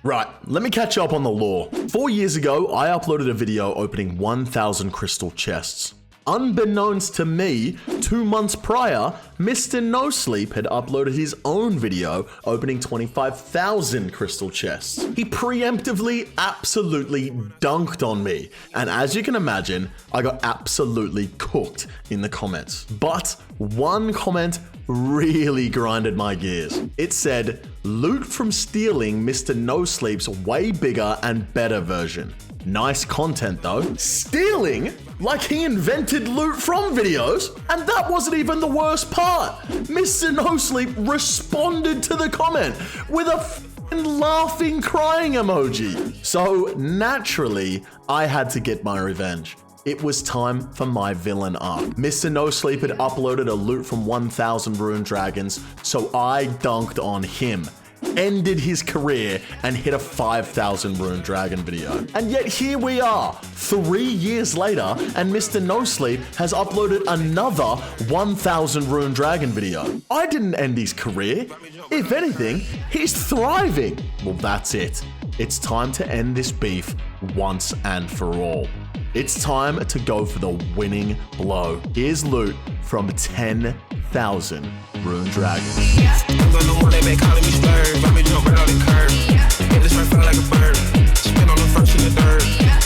Right, let me catch you up on the lore. 4 years ago, I uploaded a video opening 1,000 crystal chests. Unbeknownst to me, 2 months prior, Mr. No Sleep had uploaded his own video opening 25,000 crystal chests. He preemptively absolutely dunked on me, and as you can imagine, I got absolutely cooked in the comments. But one comment really grinded my gears. It said, "Loot from stealing Mr. No Sleep's way bigger and better version." Nice content though. Stealing? Like he invented loot from videos? And that wasn't even the worst part. Mr. No Sleep responded to the comment with a f***ing laughing crying emoji. So naturally, I had to get my revenge. It was time for my villain arc. Mr. No Sleep had uploaded a loot from 1,000 Rune Dragons, so I dunked on him, ended his career, and hit a 5,000 Rune Dragon video. And yet here we are, 3 years later, and Mr. No Sleep has uploaded another 1,000 Rune Dragon video. I didn't end his career. If anything, he's thriving. Well, that's it. It's time to end this beef once and for all. It's time to go for the winning blow. Here's loot from 10,000 Rune Dragons.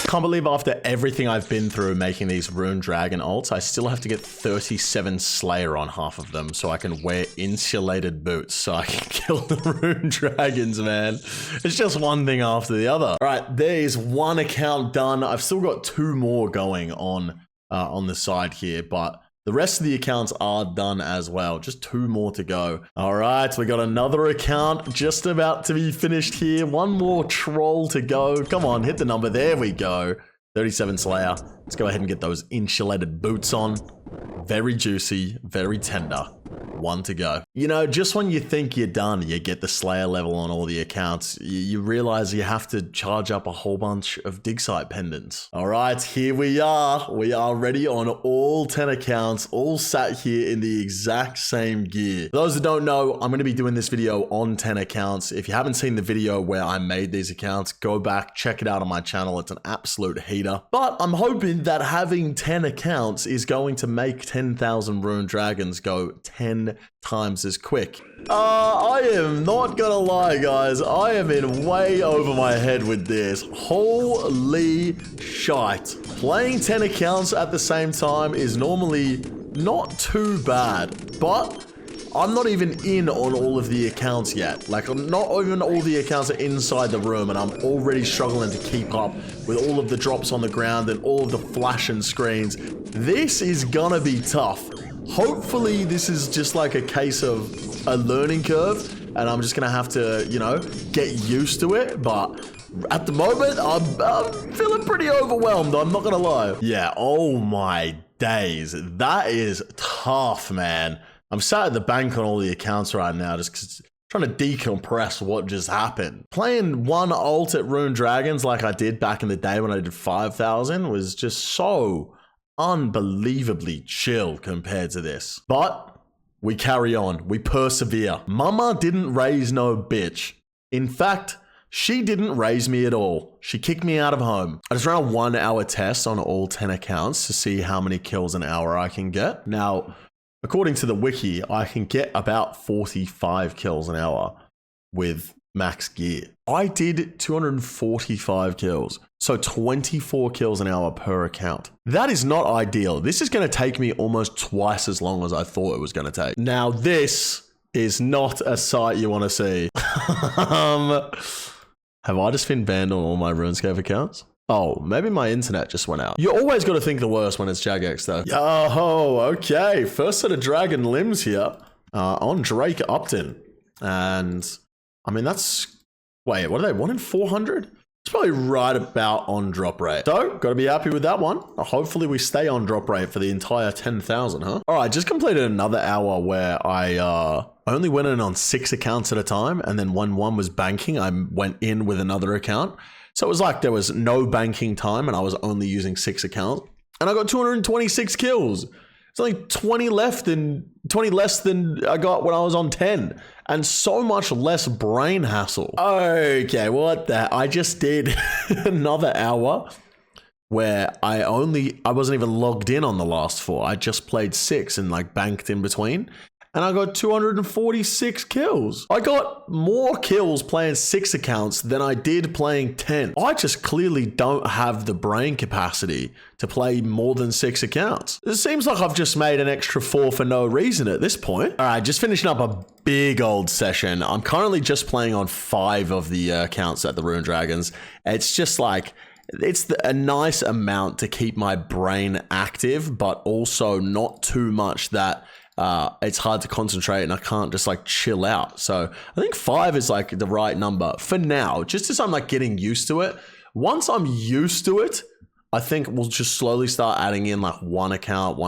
Can't believe after everything I've been through making these Rune Dragon ults, I still have to get 37 Slayer on half of them so I can wear insulated boots so I can kill the Rune Dragons, man. It's just one thing after the other. All right, there's one account done. I've still got 2 more going on the side here, but the rest of the accounts are done as well. Just 2 more to go. All right, we got another account just about to be finished here. 1 more troll to go. Come on, hit the number. There we go. 37 Slayer. Let's go ahead and get those insulated boots on. Very juicy, very tender. 1 to go. You know, just when you think you're done, you get the Slayer level on all the accounts, you realize you have to charge up a whole bunch of dig site pendants. All right, here we are. We are ready on all 10 accounts, all sat here in the exact same gear. For those that don't know, I'm going to be doing this video on 10 accounts. If you haven't seen the video where I made these accounts, go back, check it out on my channel. It's an absolute heater. But I'm hoping that having 10 accounts is going to make 10,000 Rune Dragons go 10 times as quick. I am not gonna lie, guys. I am in way over my head with this. Holy shite. Playing 10 accounts at the same time is normally not too bad, but I'm not even in on all of the accounts yet. Like, I'm not even all the accounts are inside the room, and I'm already struggling to keep up with all of the drops on the ground and all of the flashing screens. This is gonna be tough. Hopefully this is just like a case of a learning curve and I'm just gonna have to, you know, get used to it. But at the moment, I'm feeling pretty overwhelmed, I'm not gonna lie. Yeah, oh my days. That is tough, man. I'm sat at the bank on all the accounts right now just because trying to decompress what just happened. Playing 1 ult at Rune Dragons like I did back in the day when I did 5,000 was just so unbelievably chill compared to this. But we carry on, we persevere. Mama didn't raise no bitch. In fact, she didn't raise me at all. She kicked me out of home. I just ran a 1 hour test on all 10 accounts to see how many kills an hour I can get. Now, according to the wiki, I can get about 45 kills an hour with max gear. I did 245 kills. So 24 kills an hour per account. That is not ideal. This is going to take me almost twice as long as I thought it was going to take. Now, this is not a sight you want to see. Have I just been banned on all my RuneScape accounts? Oh, maybe my internet just went out. You always got to think the worst when it's Jagex, though. Yo, okay. First set of dragon limbs here on Drake Upton. And, I mean, that's... Wait, what are they? 1 in 400? It's probably right about on drop rate. So, gotta be happy with that one. Hopefully we stay on drop rate for the entire 10,000, huh? All right, just completed another hour where I only went in on 6 accounts at a time. And then when one was banking, I went in with another account. So it was like there was no banking time and I was only using 6 accounts. And I got 226 kills. It's only 20 less than I got when I was on 10. and so much less brain hassle. Okay, what the? I just did another hour where I wasn't even logged in on the last 4. I just played 6 and like banked in between. And I got 246 kills. I got more kills playing 6 accounts than I did playing 10. I just clearly don't have the brain capacity to play more than 6 accounts. It seems like I've just made an extra 4 for no reason at this point. All right, just finishing up a big old session. I'm currently just playing on 5 of the accounts at the Rune Dragons. It's just like, it's a nice amount to keep my brain active, but also not too much that it's hard to concentrate and I can't just like chill out. So I think 5 is like the right number for now, just as I'm like getting used to it. Once I'm used to it, I think we'll just slowly start adding in like one account.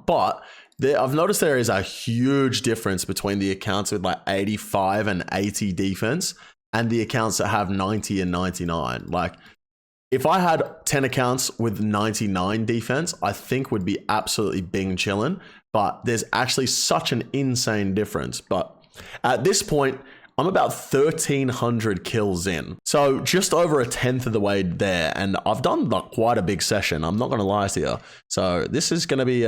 But I've noticed there is a huge difference between the accounts with like 85 and 80 defense and the accounts that have 90 and 99. Like, if I had 10 accounts with 99 defense, I think would be absolutely bing chillin'. But there's actually such an insane difference. But at this point, I'm about 1,300 kills in. So just over a 10th of the way there. And I've done like quite a big session. I'm not going to lie to you. So this is going to be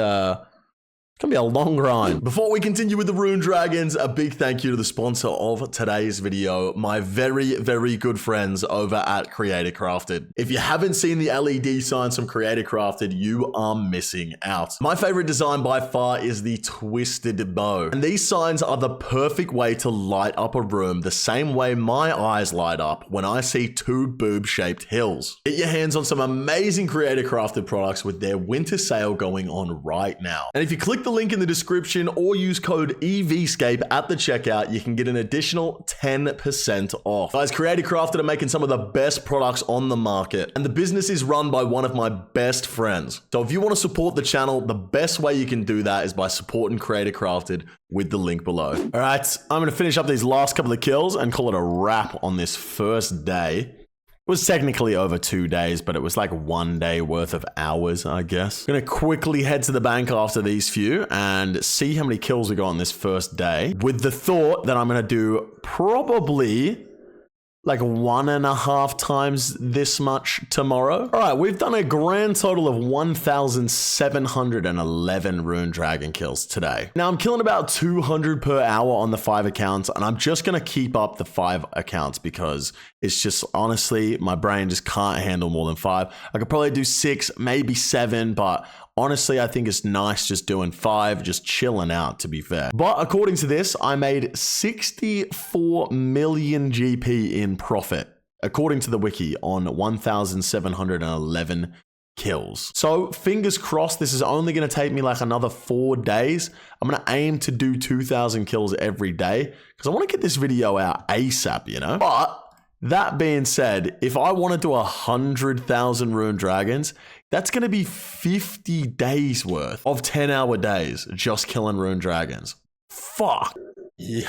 it's gonna be a long grind. Before we continue with the Rune Dragons, a big thank you to the sponsor of today's video, my very, very good friends over at Creator Crafted. If you haven't seen the LED signs from Creator Crafted, you are missing out. My favorite design by far is the twisted bow. And these signs are the perfect way to light up a room the same way my eyes light up when I see 2 boob-shaped hills. Get your hands on some amazing Creator Crafted products with their winter sale going on right now. And if you click the link in the description or use code EVScape at the checkout, you can get an additional 10% off. Guys, Creator Crafted are making some of the best products on the market, and the business is run by one of my best friends. So if you want to support the channel, the best way you can do that is by supporting Creator Crafted with the link below. All right, I'm going to finish up these last couple of kills and call it a wrap on this first day. It was technically over 2 days, but it was like 1 day worth of hours, I guess. I'm gonna quickly head to the bank after these few and see how many kills we got on this first day, with the thought that I'm gonna do probably like 1.5 times this much tomorrow. All right, we've done a grand total of 1,711 Rune Dragon kills today. Now I'm killing about 200 per hour on the 5 accounts, and I'm just gonna keep up the 5 accounts because it's just, honestly, my brain just can't handle more than 5. I could probably do 6, maybe 7, but honestly, I think it's nice just doing 5, just chilling out, to be fair. But according to this, I made 64 million GP in profit, according to the wiki, on 1,711 kills. So fingers crossed, this is only going to take me like another 4 days. I'm going to aim to do 2,000 kills every day because I want to get this video out ASAP, you know? But that being said, if I want to do 100,000 Rune Dragons, that's going to be 50 days worth of 10-hour days just killing Rune Dragons. Fuck. Yo,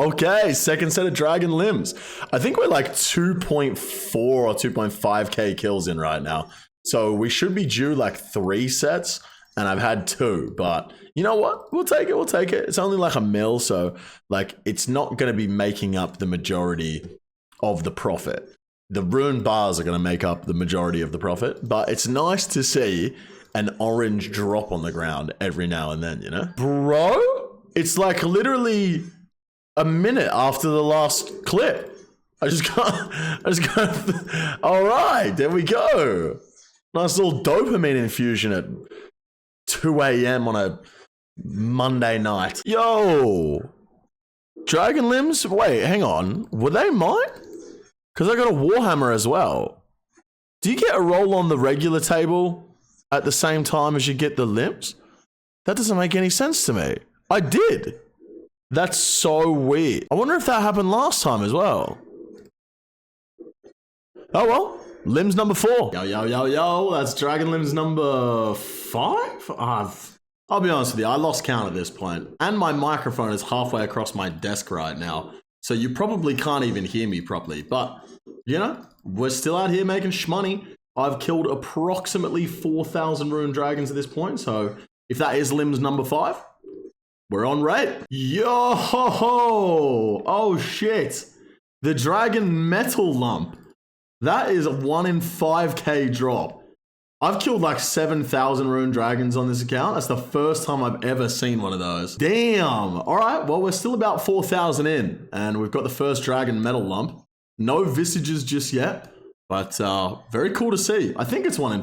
okay, second set of dragon limbs. I think we're like 2.4 or 2.5k kills in right now. So we should be due like 3 sets, and I've had 2, but you know what? We'll take it, we'll take it. It's only like a mil, so like it's not going to be making up the majority of the profit. The rune bars are going to make up the majority of the profit, but it's nice to see an orange drop on the ground every now and then, you know? Bro, it's like literally a minute after the last clip. I just got, all right, there we go. Nice little dopamine infusion at 2 a.m. on a Monday night. Yo, dragon limbs? Wait, hang on. Were they mine? Because I got a Warhammer as well. Do you get a roll on the regular table at the same time as you get the limbs? That doesn't make any sense to me. I did. That's so weird. I wonder if that happened last time as well. Oh well, limbs number 4. Yo, that's dragon limbs number 5? I'll be honest with you, I lost count at this point. And my microphone is halfway across my desk right now. So you probably can't even hear me properly. But, you know, we're still out here making shmoney. I've killed approximately 4,000 Rune Dragons at this point. So if that is limbs number 5, We're on red. Yo! Oh shit. The dragon metal lump. That is a 1 in 5k drop. I've killed like 7,000 rune dragons on this account. That's the first time I've ever seen one of those. Damn. All right, well, we're still about 4,000 in, and we've got the first dragon metal lump. No visages just yet, but very cool to see. I think it's 1 in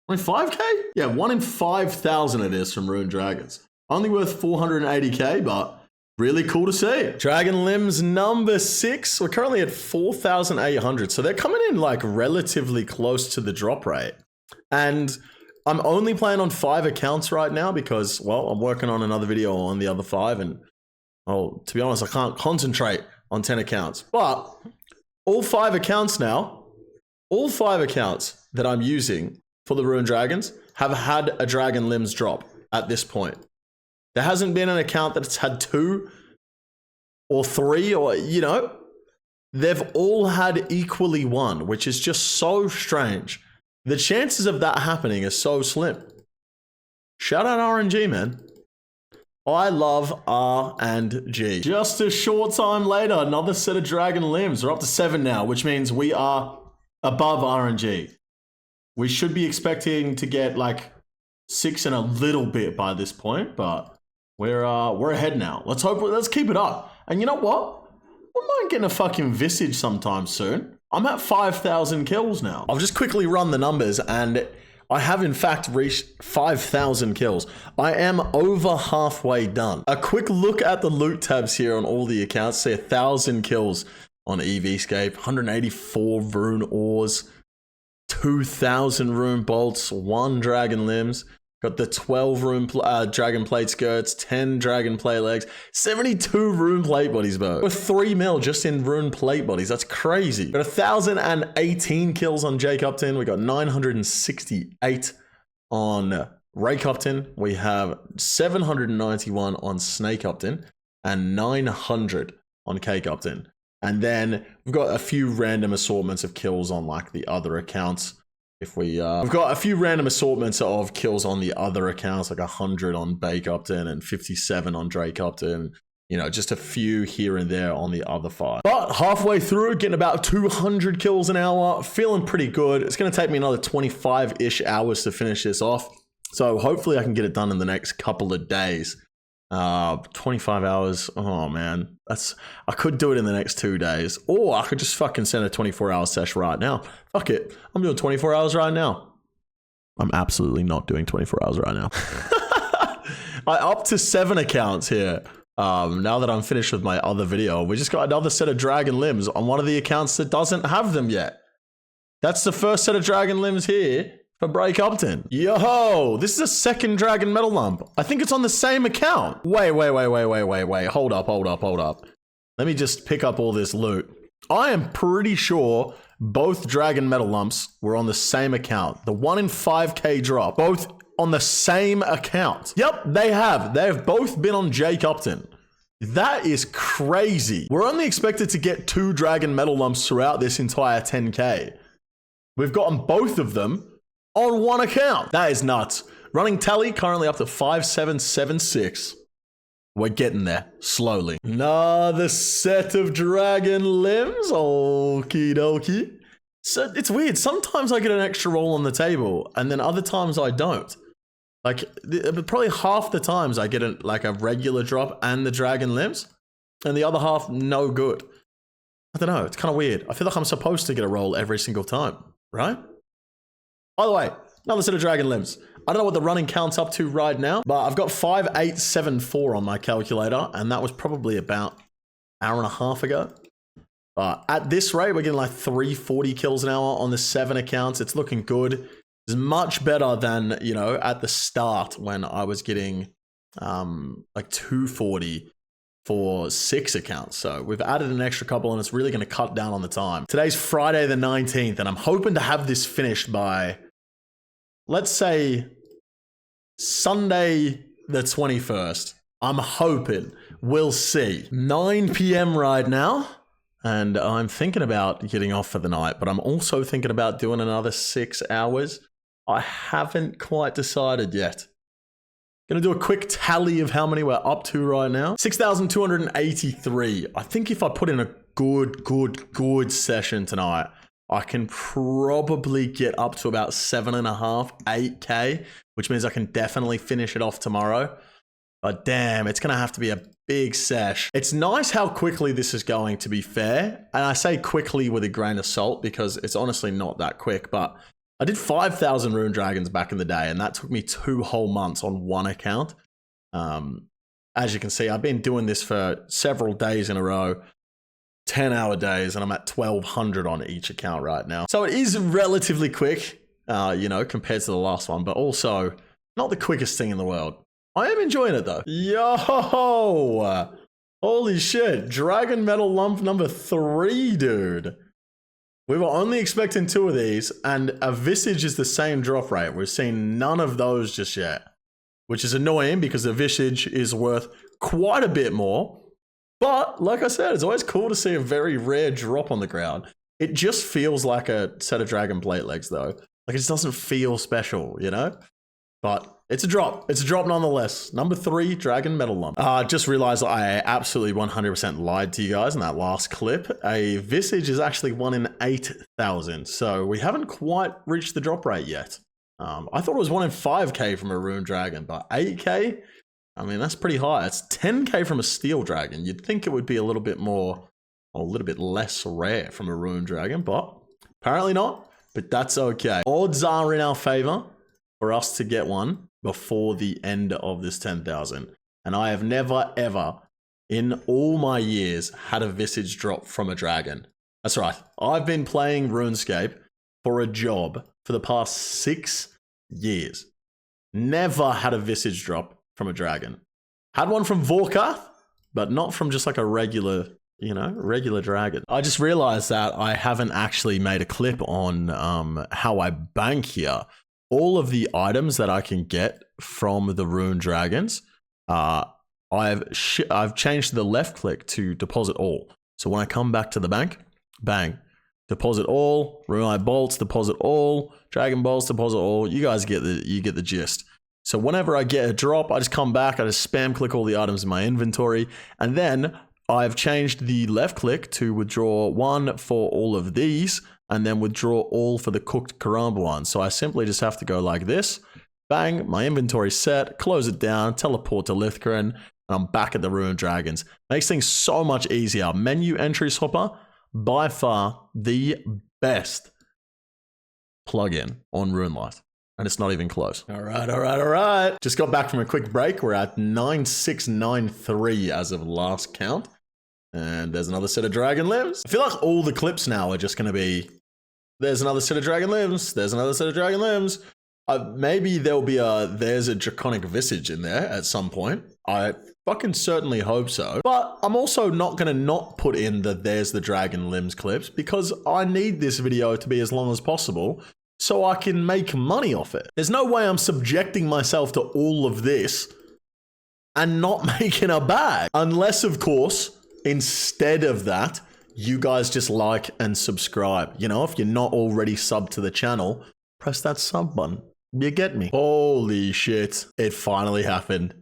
5k? Yeah, 1 in 5,000 it is from rune dragons. Only worth 480k, but really cool to see. Dragon limbs number 6. We're currently at 4,800. So they're coming in like relatively close to the drop rate. And I'm only playing on 5 accounts right now because, well, I'm working on another video on the other 5. And, oh, to be honest, I can't concentrate on 10 accounts. But all 5 accounts now, all 5 accounts that I'm using for the Rune Dragons have had a Dragon Limbs drop at this point. There hasn't been an account that's had 2 or 3 or, you know, they've all had equally 1, which is just so strange. The chances of that happening are so slim. Shout out RNG, man. I love R&G. Just a short time later, another set of Dragon Limbs. We're up to 7 now, which means we are above RNG. We should be expecting to get like 6 and a little bit by this point, but we're ahead now. Let's keep it up. And you know what? We might get a fucking visage sometime soon. I'm at 5,000 kills now. I've just quickly run the numbers and I have in fact reached 5,000 kills. I am over halfway done. A quick look at the loot tabs here on all the accounts. See 1,000 kills on EVscape, 184 rune ores, 2,000 rune bolts, 1 dragon limbs. Got the 12 rune dragon plate skirts, 10 dragon plate legs, 72 rune plate bodies, bro. We're 3 mil just in rune plate bodies. That's crazy. Got 1,018 kills on Jake Upton. We got 968 on Rake Upton. We have 791 on Snake Upton and 900 on Cake Upton. And then we've got a few random assortments of kills on like the other accounts. If we've got a few random assortments of kills on the other accounts, like 100 on Bake Upton and 57 on Drake Upton. You know, just a few here and there on the other 5. But halfway through, getting about 200 kills an hour, feeling pretty good. It's going to take me another 25-ish hours to finish this off. So hopefully I can get it done in the next couple of days. 25 hours. Oh man, I could do it in the next 2 days, or I could just fucking send a 24-hour sesh right now. Fuck it. I'm doing 24 hours right now. I'm absolutely not doing 24 hours right now. I up to 7 accounts here. Now that I'm finished with my other video, we just got another set of dragon limbs on one of the accounts that doesn't have them yet. That's the first set of dragon limbs here for Break Upton. Yo, this is a second dragon metal lump. I think it's on the same account. Wait. Hold up. Let me just pick up all this loot. I am pretty sure both dragon metal lumps were on the same account. The 1 in 5k drop, both on the same account. Yep, they have. They've both been on Jake Upton. That is crazy. We're only expected to get 2 dragon metal lumps throughout this entire 10k. We've gotten both of them on 1 account. That is nuts. Running tally currently up to 5776. We're getting there slowly. Another set of dragon limbs. Okie dokie. So it's weird. Sometimes I get an extra roll on the table and then other times I don't. Like probably half the times I get a regular drop and the dragon limbs and the other half no good. I don't know. It's kind of weird. I feel like I'm supposed to get a roll every single time, right? By the way, another set of dragon limbs. I don't know what the running count's up to right now, but I've got 5874 on my calculator, and that was probably about an hour and a half ago. But at this rate, we're getting like 340 kills an hour on the 7 accounts. It's looking good. It's much better than, you know, at the start when I was getting like 240 for 6 accounts. So we've added an extra couple and it's really going to cut down on the time. Today's Friday the 19th, and I'm hoping to have this finished by, let's say, Sunday the 21st. I'm hoping. We'll see. 9 p.m. right now, and I'm thinking about getting off for the night, but I'm also thinking about doing another 6 hours. I haven't quite decided yet. Gonna do a quick tally of how many we're up to right now. 6,283. I think if I put in a good session tonight, I can probably get up to about 7.5, 8K, which means I can definitely finish it off tomorrow. But damn, it's gonna have to be a big sesh. It's nice how quickly this is going, to be fair. And I say quickly with a grain of salt because it's honestly not that quick, but I did 5,000 Rune Dragons back in the day, and that took me 2 whole months on one account. As you can see, I've been doing this for several days in a row, 10-hour days, and I'm at 1,200 on each account right now. So it is relatively quick, you know, compared to the last one, but also not the quickest thing in the world. I am enjoying it though. Yo! Holy shit, Dragon Metal Lump number 3, dude. We were only expecting 2 of these, and a Visage is the same drop rate. We've seen none of those just yet, which is annoying because the Visage is worth quite a bit more. But like I said, it's always cool to see a very rare drop on the ground. It just feels like a set of Dragon Plate Legs though. Like it just doesn't feel special, you know? But it's a drop. It's a drop nonetheless. Number 3, Dragon Metal Lump. Just realized I absolutely 100% lied to you guys in that last clip. A Visage is actually 1 in 8,000. So we haven't quite reached the drop rate yet. I thought it was 1 in 5K from a Rune Dragon, but 8K? I mean, that's pretty high. It's 10K from a Steel Dragon. You'd think it would be a little bit more, or a little bit less rare from a Rune Dragon, but apparently not. But that's okay. Odds are in our favor for us to get one before the end of this 10,000. And I have never, ever, in all my years, had a Visage drop from a dragon. That's right. I've been playing RuneScape for a job for the past 6 years. Never had a Visage drop from a dragon. Had one from Vorkath, but not from just like a regular, you know, regular dragon. I just realized that I haven't actually made a clip on how I bank here. All of the items that I can get from the Rune Dragons, I've changed the left click to deposit all. So when I come back to the bank, bang, deposit all, Runelite Bolts, deposit all, Dragon Bolts, deposit all. You guys get the gist. So whenever I get a drop, I just come back, I just spam click all the items in my inventory, and then I've changed the left click to withdraw 1 for all of these, and then withdraw all for the cooked Karamba one. So I simply just have to go like this, bang, my inventory set, close it down, teleport to Lithgren, and I'm back at the Rune Dragons. Makes things so much easier. Menu entry swapper, by far the best plugin on RuneLite. And it's not even close. All right. Just got back from a quick break. We're at 9693 as of last count. And there's another set of Dragon Limbs. I feel like all the clips now are just going to be, there's another set of Dragon Limbs. There's another set of Dragon Limbs. Maybe there'll be there's a Draconic Visage in there at some point. I fucking certainly hope so. But I'm also not going to not put in the there's the Dragon Limbs clips because I need this video to be as long as possible so I can make money off it. There's no way I'm subjecting myself to all of this and not making a bag. Unless, of course, instead of that, you guys just like and subscribe. You know, if you're not already subbed to the channel, press that sub button. You get me? Holy shit. It finally happened.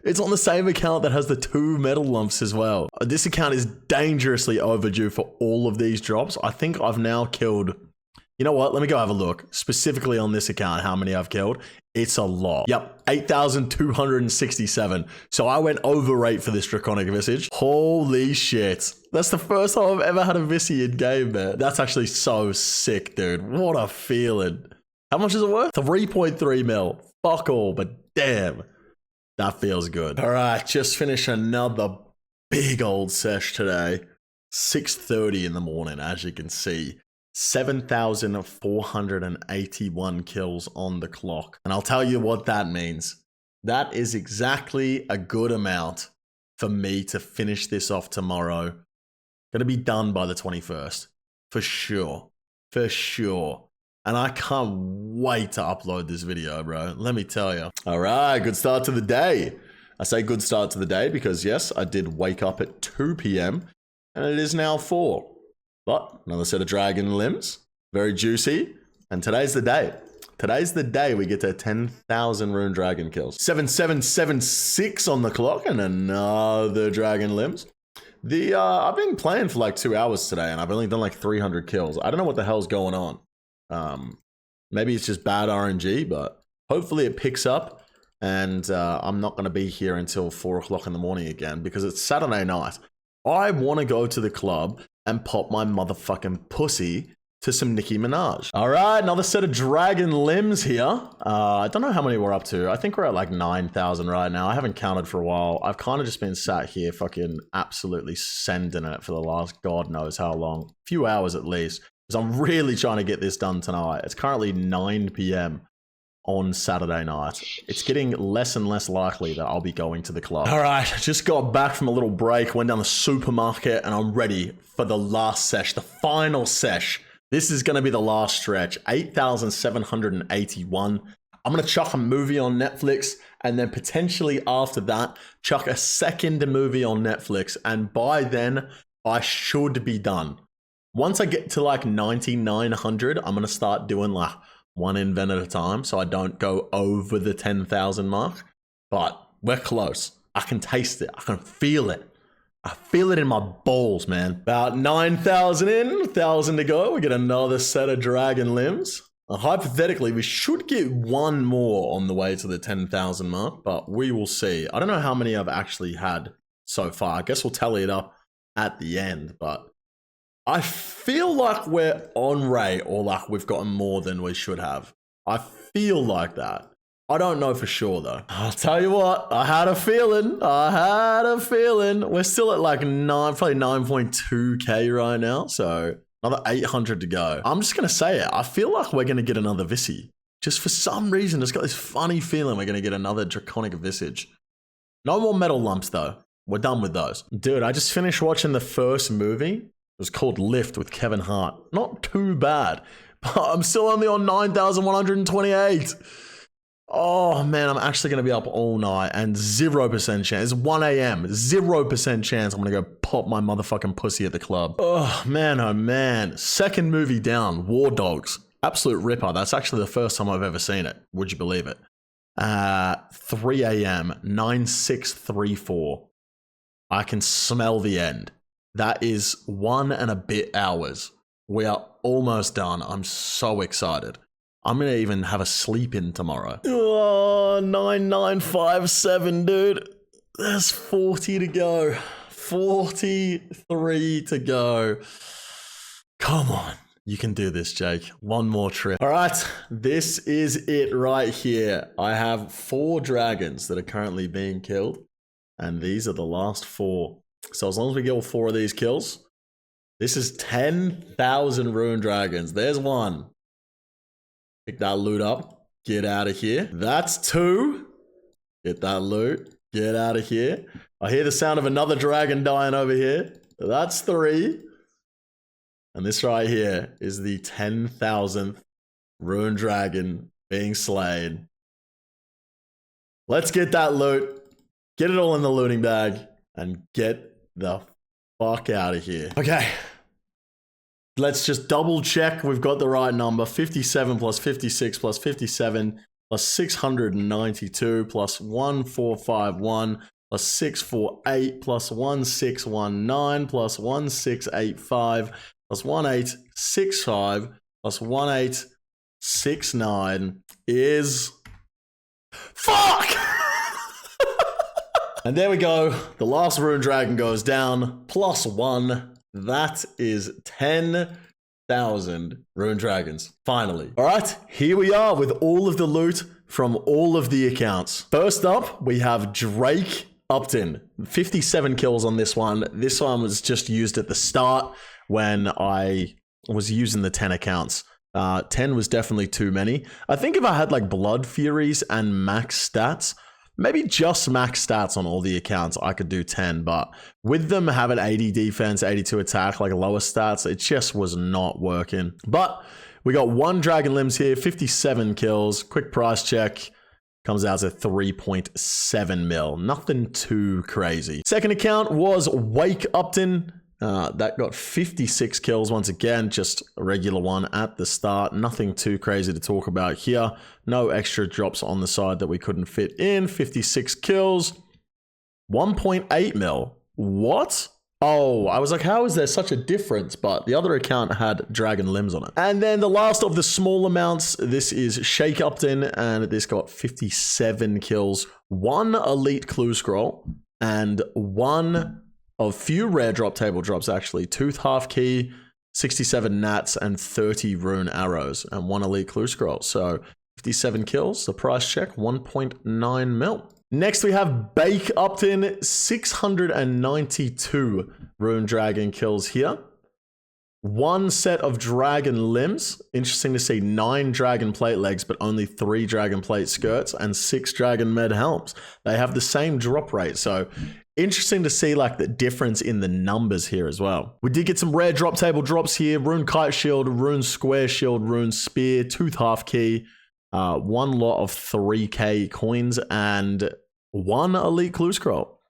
It's on the same account that has the 2 metal lumps as well. This account is dangerously overdue for all of these drops. I think I've now killed, you know what? Let me go have a look. Specifically on this account, how many I've killed. It's a lot. Yep, 8,267. So I went over rate for this Draconic Visage. Holy shit. That's the first time I've ever had a Visi in game, man. That's actually so sick, dude. What a feeling. How much is it worth? 3.3 mil. Fuck all, but damn. That feels good. All right, just finished another big old sesh today. 6:30 in the morning, as you can see. 7,481 kills on the clock. And I'll tell you what that means. That is exactly a good amount for me to finish this off tomorrow. Gonna be done by the 21st. For sure. For sure. And I can't wait to upload this video, bro. Let me tell you. All right, good start to the day. I say good start to the day because, yes, I did wake up at 2 p.m. and it is now 4. But another set of Dragon Limbs. Very juicy. And today's the day. Today's the day we get to 10,000 rune dragon kills. 7776 on the clock and another dragon limbs. I've been playing for like 2 hours today and I've only done like 300 kills. I don't know what the hell's going on. Maybe it's just bad RNG, but hopefully it picks up. And I'm not going to be here until 4 o'clock in the morning again because it's Saturday night. I want to go to the club and pop my motherfucking pussy to some Nicki Minaj. All right, another set of dragon limbs here. I don't know how many we're up to. I think we're at like 9,000 right now. I haven't counted for a while. I've kind of just been sat here fucking absolutely sending it for the last God knows how long. A few hours at least. Because I'm really trying to get this done tonight. It's currently 9 p.m. on Saturday night. It's getting less and less likely that I'll be going to the club. All right, just got back from a little break, went down the supermarket, and I'm ready for the last sesh, the final sesh. This is going to be the last stretch, 8,781. I'm going to chuck a movie on Netflix, and then potentially after that, chuck a second movie on Netflix, and by then, I should be done. Once I get to like 9,900, I'm going to start doing like one invent at a time so I don't go over the 10,000 mark. But we're close. I can taste it. I can feel it. I feel it in my balls, man. About 9,000 in, 1,000 to go. We get another set of dragon limbs. Hypothetically, we should get one more on the way to the 10,000 mark, but we will see. I don't know how many I've actually had so far. I guess we'll tally it up at the end, but I feel like we're on rate or like we've gotten more than we should have. I feel like that. I don't know for sure though. I'll tell you what, I had a feeling. We're still at like probably 9.2k right now. So another 800 to go. I'm just going to say it. I feel like we're going to get another Visi. Just for some reason, it's got this funny feeling we're going to get another Draconic Visage. No more metal lumps though. We're done with those. Dude, I just finished watching the first movie. It was called Lift with Kevin Hart. Not too bad, but I'm still only on 9,128. Oh man, I'm actually going to be up all night and 0% chance. It's 1 a.m. 0% chance I'm going to go pop my motherfucking pussy at the club. Oh man. Second movie down, War Dogs. Absolute ripper. That's actually the first time I've ever seen it. Would you believe it? 3 a.m. 9634. I can smell the end. That is 1 and a bit hours. We are almost done. I'm so excited. I'm going to even have a sleep in tomorrow. Oh, 9957, dude. There's 40 to go. 43 to go. Come on. You can do this, Jake. One more trip. All right. This is it right here. I have 4 dragons that are currently being killed. And these are the last 4. So as long as we get all 4 of these kills, this is 10,000 rune dragons. There's 1. Pick that loot up. Get out of here. That's 2. Get that loot. Get out of here. I hear the sound of another dragon dying over here. That's 3. And this right here is the 10,000th rune dragon being slain. Let's get that loot. Get it all in the looting bag. And get the fuck out of here. Okay. Let's just double check we've got the right number. 57 plus 56 plus 57 plus 692 plus 1451 plus 648 plus 1619 plus 1685 plus 1865 plus 1869 is... Fuck! And there we go. The last rune dragon goes down. +1. That is 10,000 rune dragons. Finally. All right, here we are with all of the loot from all of the accounts. First up, we have Drake Upton. 57 kills on this one. This one was just used at the start when I was using the 10 accounts. 10 was definitely too many. I think if I had like Blood Furies and max stats, maybe just max stats on all the accounts, I could do 10, but with them having 80 defense, 82 attack, like lower stats, it just was not working. But we got 1 dragon limbs here, 57 kills, quick price check, comes out to 3.7 mil. Nothing too crazy. Second account was Wake Upton, That got 56 kills once again, just a regular one at the start. Nothing too crazy to talk about here. No extra drops on the side that we couldn't fit in. 56 kills, 1.8 mil. What? Oh, I was like, how is there such a difference? But the other account had dragon limbs on it. And then the last of the small amounts, this is Shake Upton, and this got 57 kills, 1 elite clue scroll, and 1 of few rare drop table drops actually. Tooth half key, 67 nats, and 30 rune arrows, and 1 elite clue scroll. So 57 kills, the price check, 1.9 mil. Next, we have Bake Upton, 692 Rune Dragon kills here. 1 set of Dragon Limbs. Interesting to see 9 Dragon Plate Legs, but only 3 Dragon Plate Skirts and 6 Dragon Med Helms. They have the same drop rate, so interesting to see like the difference in the numbers here as well. We did get some rare drop table drops here. Rune Kite Shield, Rune Square Shield, Rune Spear, Tooth Half Key. 1 lot of 3k coins and 1 elite clue scroll.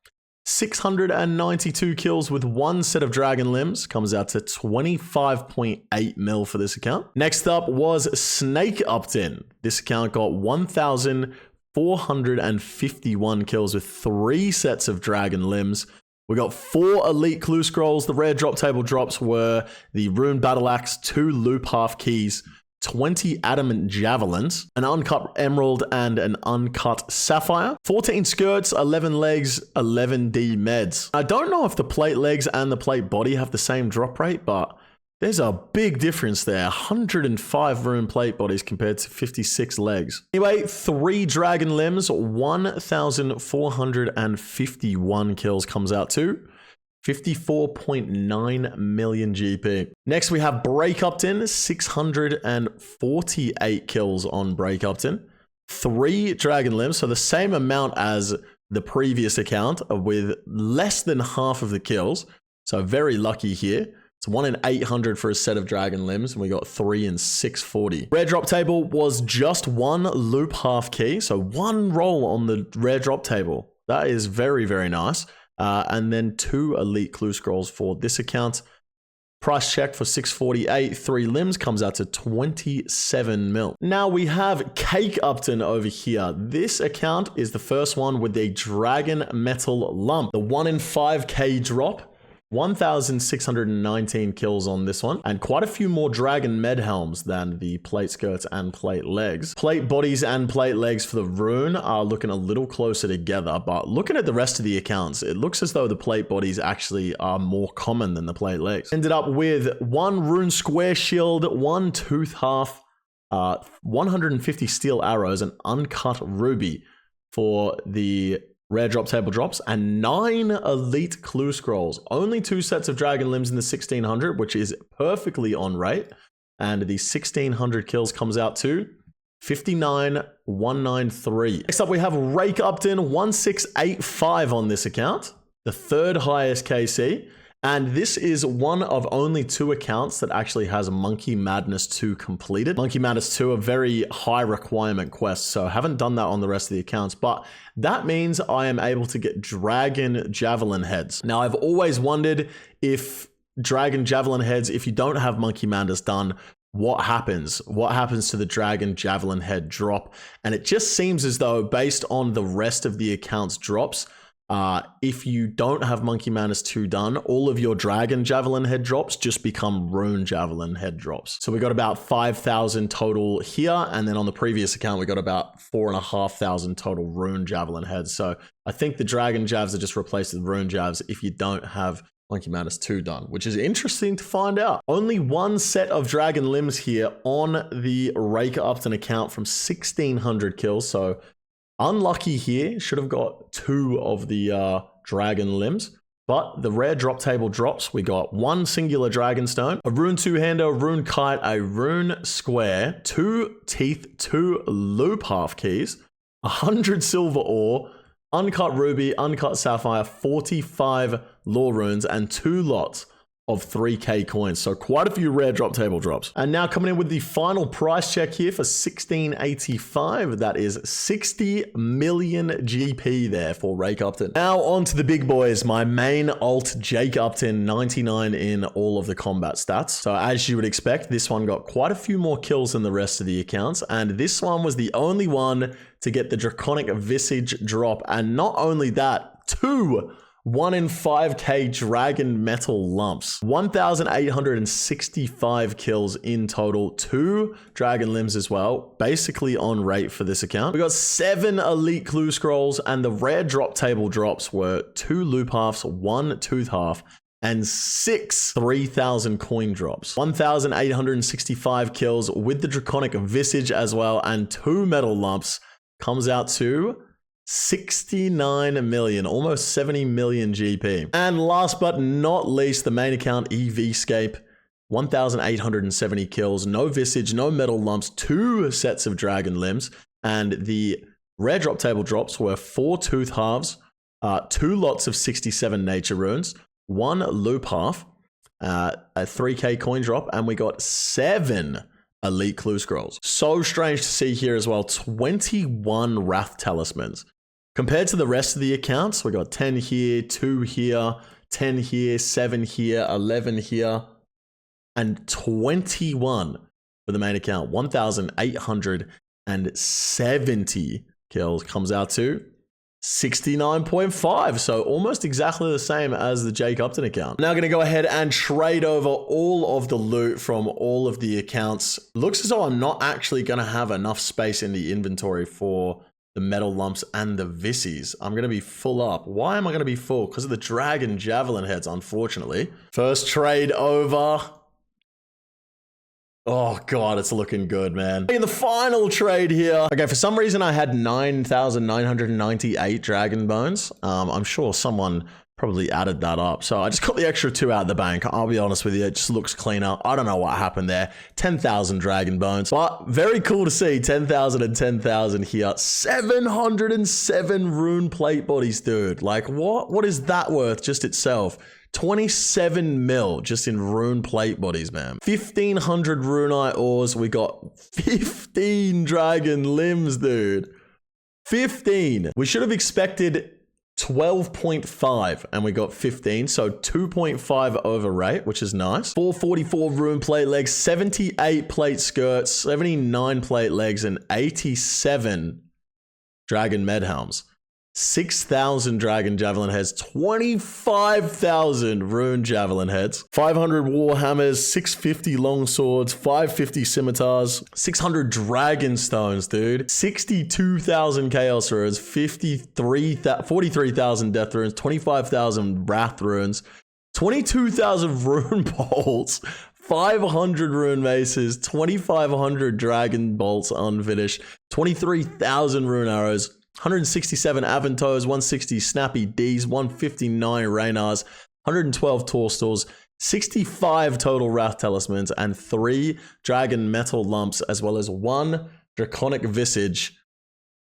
692 kills with 1 set of dragon limbs comes out to 25.8 mil for this account. Next up was Snake Upton. This account got 1,451 kills with 3 sets of dragon limbs. We got 4 elite clue scrolls. The rare drop table drops were the Rune Battle Axe, 2 loop half keys, 20 adamant javelins, an uncut emerald, and an uncut sapphire. 14 skirts, 11 legs, 11 D meds. I don't know if the plate legs and the plate body have the same drop rate, but there's a big difference there. 105 rune plate bodies compared to 56 legs. Anyway, 3 dragon limbs, 1,451 kills comes out to 54.9 million GP. Next, we have Break Upton, 648 kills on Break Upton. 3 dragon limbs, so the same amount as the previous account with less than half of the kills. So very lucky here. It's 1 in 800 for a set of dragon limbs, and we got 3 in 640. Rare drop table was just 1 loop half key, so 1 roll on the rare drop table. That is very, very nice. And then 2 elite clue scrolls for this account. Price check for 648, 3 limbs comes out to 27 mil. Now we have Cake Upton over here. This account is the first one with a dragon metal lump. The 1 in 5k drop. 1,619 kills on this one, and quite a few more dragon med helms than the plate skirts and plate legs. Plate bodies and plate legs for the rune are looking a little closer together, but looking at the rest of the accounts, it looks as though the plate bodies actually are more common than the plate legs. Ended up with 1 rune square shield, 1 tooth half, 150 steel arrows, and uncut ruby for the rare drop table drops, and 9 elite clue scrolls. Only 2 sets of dragon limbs in the 1600, which is perfectly on rate. And the 1600 kills comes out to 59,193. Next up, we have Rake Upton, 1685 on this account, the 3rd highest KC. And this is one of only 2 accounts that actually has Monkey Madness 2 completed. Monkey Madness 2, a very high requirement quest, so I haven't done that on the rest of the accounts, but that means I am able to get Dragon Javelin Heads. Now, I've always wondered if Dragon Javelin Heads, if you don't have Monkey Madness done, what happens? What happens to the Dragon Javelin Head drop? And it just seems as though, based on the rest of the account's drops, if you don't have Monkey Madness 2 done, all of your Dragon Javelin Head drops just become Rune Javelin Head drops. So we got about 5,000 total here, and then on the previous account, we got about 4,500 total Rune Javelin Heads. So I think the Dragon Javs are just replaced with Rune Javs if you don't have Monkey Madness 2 done, which is interesting to find out. Only 1 set of Dragon Limbs here on the Rake Upton account from 1,600 kills, so unlucky here, should have got 2 of the dragon limbs, but the rare drop table drops, we got 1 singular dragon stone, a rune 2-hander, a rune kite, a rune square, 2 teeth, 2 loop half keys, 100 silver ore, uncut ruby, uncut sapphire, 45 lore runes, and 2 lots of 3k coins. So quite a few rare drop table drops. And now coming in with the final price check here for 1685. That is 60 million GP there for Rake Upton. Now on to the big boys. My main alt, Jake Upton, 99 in all of the combat stats. So as you would expect, this one got quite a few more kills than the rest of the accounts. And this one was the only one to get the Draconic Visage drop. And not only that, 2 1 in 5k dragon metal lumps, 1,865 kills in total, 2 dragon limbs as well, basically on rate for this account. We got 7 elite clue scrolls, and the rare drop table drops were 2 loop halves, 1 tooth half, and 6 3,000 coin drops. 1,865 kills with the Draconic Visage as well, and 2 metal lumps comes out to 69 million, almost 70 million GP. And last but not least, the main account, EVscape, 1,870 kills, no Visage, no metal lumps, 2 sets of dragon limbs, and the rare drop table drops were 4 tooth halves, 2 lots of 67 nature runes, 1 loop half, a 3k coin drop, and we got 7 elite clue scrolls. So strange to see here as well, 21 Wrath Talismans. Compared to the rest of the accounts, we got 10 here, 2 here, 10 here, 7 here, 11 here, and 21 for the main account. 1,870 kills comes out to 69.5, so almost exactly the same as the Jake Upton account. I'm now going to go ahead and trade over all of the loot from all of the accounts. Looks as though I'm not actually going to have enough space in the inventory for the metal lumps and the Vissies. I'm going to be full up. Why am I going to be full? Because of the dragon javelin heads, unfortunately. First trade over. Oh God, it's looking good, man. In the final trade here. Okay, for some reason I had 9,998 dragon bones. I'm sure someone probably added that up. So I just got the extra 2 out of the bank. I'll be honest with you, it just looks cleaner. I don't know what happened there. 10,000 dragon bones. But very cool to see 10,000 and 10,000 here. 707 rune plate bodies, dude. Like what is that worth just itself? 27 mil just in rune plate bodies, man. 1,500 runite ores. We got 15 dragon limbs, dude. 15. We should have expected 12.5 and we got 15, so 2.5 over rate, which is nice. 444 rune plate legs, 78 plate skirts, 79 plate legs, and 87 dragon med helms. 6,000 dragon javelin heads, 25,000 rune javelin heads, 500 war hammers, 650 long swords, 550 scimitars, 600 dragon stones, dude, 62,000 chaos runes, 43,000 death runes, 25,000 wrath runes, 22,000 rune bolts, 500 rune maces, 2,500 dragon bolts unfinished, 23,000 rune arrows, 167 Aventos, 160 Snappy Ds, 159 Raynars, 112 Torstals, 65 total Wrath Talismans, and 3 Dragon Metal Lumps, as well as 1 Draconic Visage.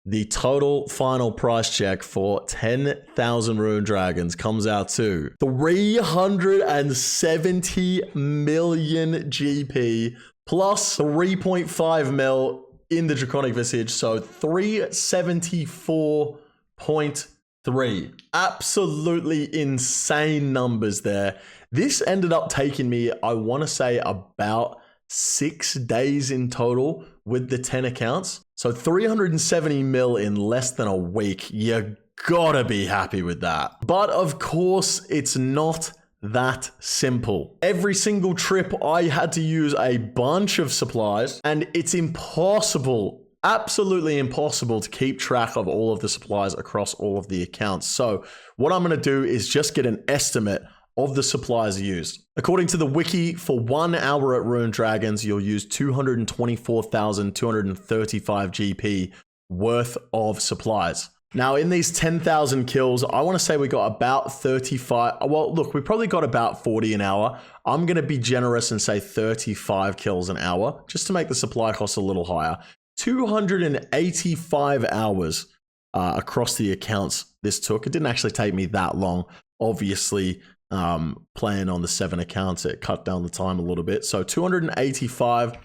The total final price check for 10,000 Rune Dragons comes out to 370 million GP plus 3.5 mil in the Draconic Visage, so 374.3. Absolutely insane numbers there. This ended up taking me, I want to say, about 6 days in total with the 10 accounts. So 370 mil in less than a week. You gotta be happy with that. But of course, it's not that simple. Every single trip I had to use a bunch of supplies, and it's impossible, absolutely impossible to keep track of all of the supplies across all of the accounts. So what I'm going to do is just get an estimate of the supplies used. According to the wiki, for 1 hour at Rune Dragons, you'll use 224,235 GP worth of supplies. Now, in these 10,000 kills, I want to say we got about 35. Well, look, we probably got about 40 an hour. I'm going to be generous and say 35 kills an hour, just to make the supply cost a little higher. 285 hours across the accounts this took. It didn't actually take me that long. Obviously, playing on the 7 accounts, it cut down the time a little bit. So 285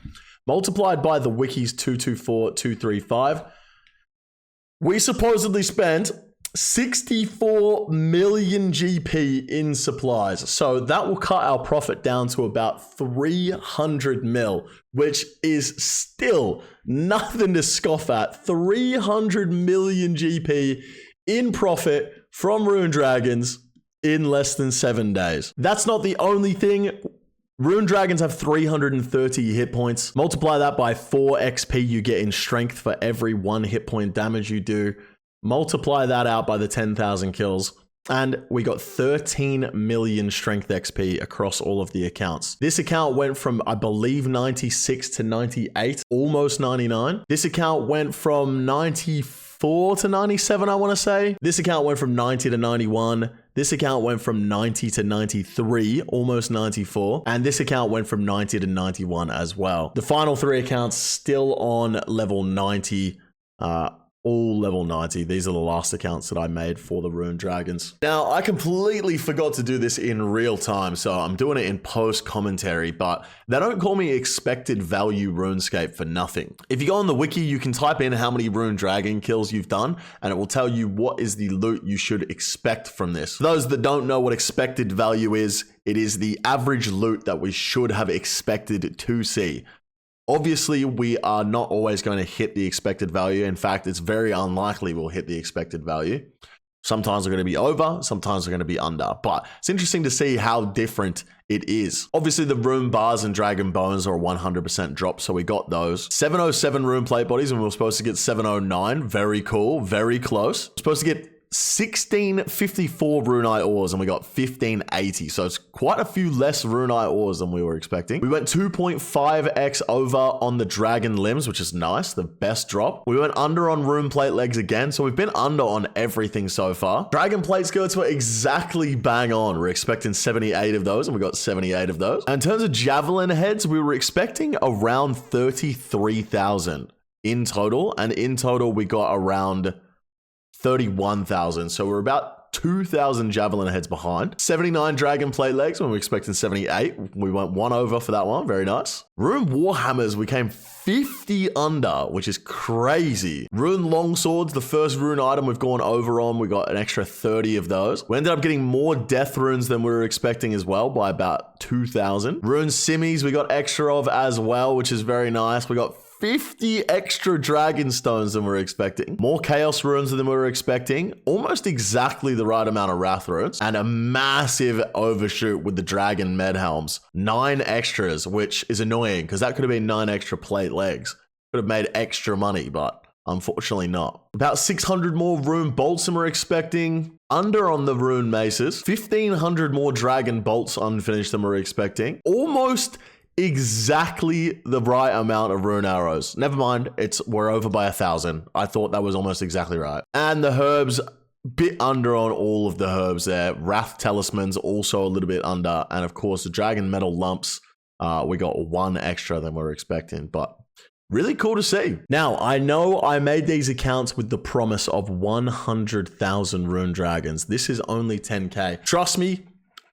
multiplied by the wiki's 224,235. We supposedly spent 64 million GP in supplies. So that will cut our profit down to about 300 mil, which is still nothing to scoff at. 300 million GP in profit from Rune Dragons in less than 7 days. That's not the only thing. Rune Dragons have 330 hit points. Multiply that by 4 XP you get in strength for every 1 hit point damage you do. Multiply that out by the 10,000 kills, and we got 13 million strength XP across all of the accounts. This account went from, I believe, 96 to 98, almost 99. This account went from 94 to 97, I want to say. This account went from 90 to 91. This account went from 90 to 93, almost 94. And this account went from 90 to 91 as well. The final 3 accounts still on level 90, all level 90. These are the last accounts that I made for the Rune Dragons. Now, I completely forgot to do this in real time, so I'm doing it in post commentary, but they don't call me expected value RuneScape for nothing. If you go on the wiki, you can type in how many Rune Dragon kills you've done, and it will tell you what is the loot you should expect from this. For those that don't know what expected value is, it is the average loot that we should have expected to see. Obviously, we are not always going to hit the expected value. In fact, it's very unlikely we'll hit the expected value. Sometimes we're going to be over, sometimes we're going to be under. But it's interesting to see how different it is. Obviously, the rune bars and dragon bones are a 100% drop, so we got those. 707 rune plate bodies, and we were supposed to get 709. Very cool, very close. We're supposed to get 1654 runite ores, and we got 1580, so it's quite a few less runite ores than we were expecting. We went 2.5x over on the dragon limbs, which is nice, the best drop. We went under on rune plate legs again, so we've been under on everything so far. Dragon plate skirts were exactly bang on. We're expecting 78 of those, and we got 78 of those. And in terms of javelin heads, we were expecting around 33,000 in total, and in total we got around 31,000. So we're about 2,000 javelin heads behind. 79 dragon plate legs when we were expecting 78. We went 1 over for that one. Very nice. Rune warhammers, we came 50 under, which is crazy. Rune longswords, the first rune item we've gone over on. We got an extra 30 of those. We ended up getting more death runes than we were expecting as well by about 2,000. Rune simmies, we got extra of as well, which is very nice. We got 50 extra dragon stones than we were expecting. More chaos runes than we were expecting. Almost exactly the right amount of wrath runes. And a massive overshoot with the dragon med helms. 9 extras, which is annoying because that could have been 9 extra plate legs. Could have made extra money, but unfortunately not. About 600 more rune bolts than we're expecting. Under on the rune maces. 1,500 more dragon bolts unfinished than we're expecting. Almost exactly the right amount of rune arrows. Never mind, we're over by 1,000. I thought that was almost exactly right. And the herbs, bit under on all of the herbs there. Wrath talismans also a little bit under, and of course the dragon metal lumps, we got 1 extra than we were expecting, but really cool to see. Now, I know I made these accounts with the promise of 100,000 rune dragons. This is only 10k. Trust me,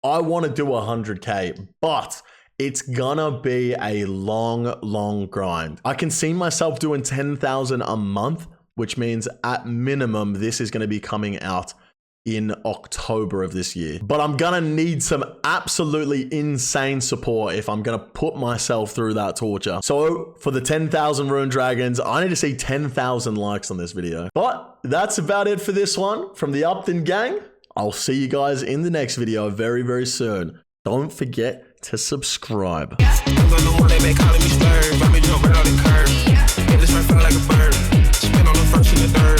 I want to do 100k, but it's gonna be a long grind. I can see myself doing 10,000 a month, which means at minimum, this is gonna be coming out in October of this year. But I'm gonna need some absolutely insane support if I'm gonna put myself through that torture. So for the 10,000 rune dragons, I need to see 10,000 likes on this video. But that's about it for this one from the Upton gang. I'll see you guys in the next video very soon. Don't forget to subscribe. Calling me slurred, got me jumping on the curb. Hit this right felt like a bird. Spin on the first in the third.